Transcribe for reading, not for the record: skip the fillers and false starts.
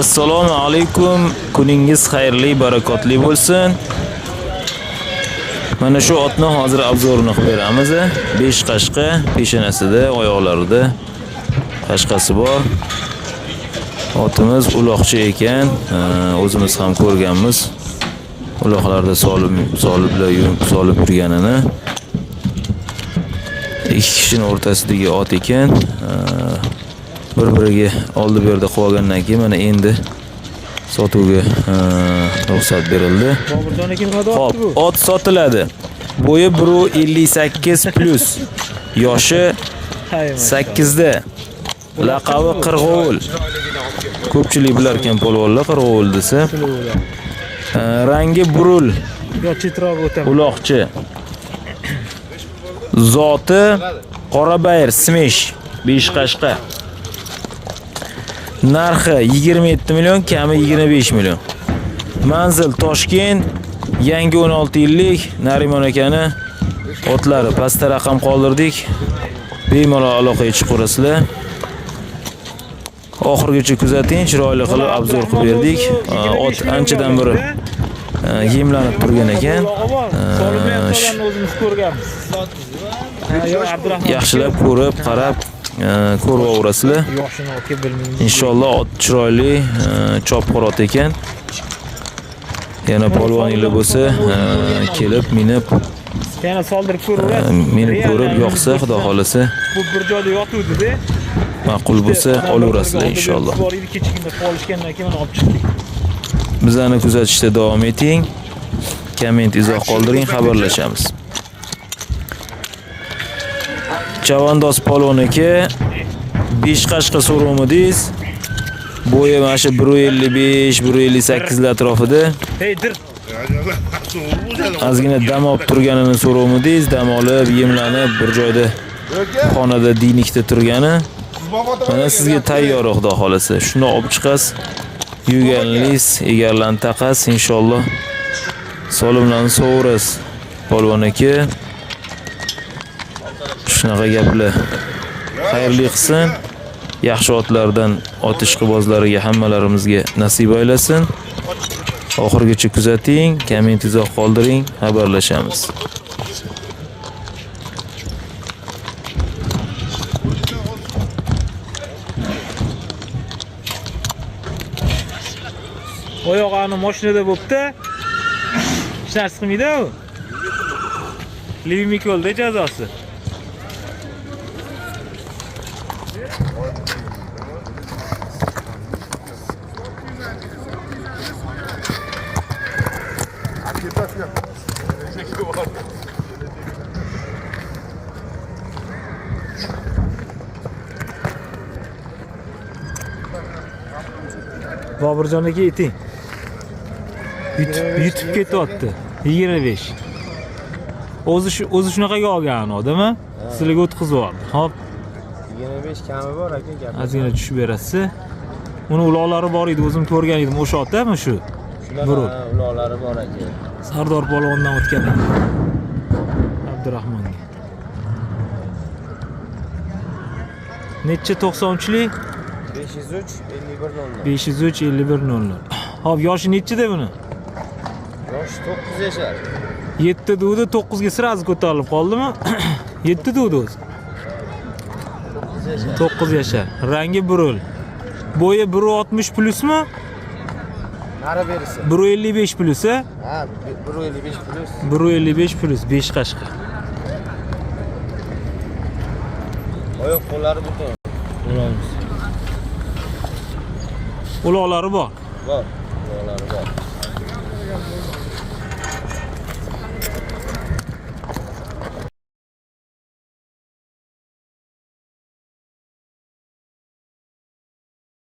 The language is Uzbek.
Assalomu alaykum. Kuningiz xayrli, barakotli bo'lsin. Mana shu otni hozir obzorini qilib beramiz. 5 qashqa, peshonasida, oyoqlarida qashqasi bor. Otimiz uloqchi ekan. O'zimiz ham ko'rganmiz. Uloqlarda solib yurganini. Ikki kishining o'rtasidagi ot ekan. Bir-biriga oldi berdi qilgandan keyin mana endi sotuvga ruxsat berildi. Xo'p, ot sotiladi. Bo'yi 1.58 plus. Yoshi 8 da. Laqabi Qirg'ovul. Ko'pchilik bilar ekan polvonlar Qirg'ovul desa. Rangi burul. Yochitroq o'taman. Uloqchi. Zoti Qorabayir smesh 5 qashqa. Narxi 27 million, kami 25 million. Manzil Toshkent, yangi 16 yillik Narimon akani otlari. Pastda raqam qoldirdik. Bemalol aloqaga chiqib ko'rasizlar. Oxirgacha kuzating, chiroyli qilib obzor qilib berdik. Ot anchadan beri yemlanib turgan ekan. O'zimiz ko'rganmiz. Yaxshilab ko'rib, qarab ko'raverasizlar. Yoshini olib bilmayman. Inshaalloh ot chiroyli, chopqir ot ekan. Yana polvoninglar bo'lsa, kelib minib, yana soldirib ko'raverasiz. minib ko'rib yoqsa, xudo xolasa, Bu bir joyda yotuvdi-da. ma'qul bo'lsa olaverasizlar inshaalloh. Bor edi, kechagina qolishgandan keyin olib chiqdik. Bizlarni kuzatishda davom eting. Komment izoh qoldiring, xabarlashamiz. Chavandoz polvon aka 5 qashqa so'rovmidingiz? Bo'yi mana shu 1.55, 1.58 lar atrofida. Hey, dir. Ozgina dam olib turganini so'rovmidingiz? Dam olib, yemlanib, bir joyda xonada dinikda turgani. Mana sizga tayyor xudo xolasa. Shuni olib chiqasiz. Yuganligingiz, egarlarni taqasiz inshaalloh. Solimlarni sovurasiz. Polvon aka shunaqa gaplar. Xayrli qilsin. Yaxshi otlardan ot ishqibozlariga hammalarimizga nasib aylasin. Oxirgacha kuzating, komment izoh qoldiring, xabarlashamiz. Oyog'ini mashinada bo'pti. Hech narsa qilmaydi-ku. Livmikolda jazosi. Boburjon aka eting. YouTube ketyapti. 25. O'zi shunaqaga olgan odammi? Sizlarga o'tkazib oldi. Hop. 25 kami bor aka gap. Ozgina tushib berasiz. Uni uloqlari bor edi, o'zim ko'rgan edim. O'sha otami shu? Shunaqa uloqlari bor aka. Sardor polvondan o'tgan ekan. Abdurahmonga. Necha 93lik? 503 51 00. 503 51 00. Hop, yoshi nechida buni? Yosh 9 yashar. 7 duvdi, 9 ga sirazi ko'tarilib qoldimi? 7 duvdi o'zi. 9 yashar. Rangi burul. Bo'yi 1.60 plusmi? Nari berisi. 1.55 plus a? Ha, 1.55 plus. 1.55 plus 5 qashqa. Oyoq qo'llari butun. Ko'ramiz. Uloqlari bor. Bor. Uloqlari bor.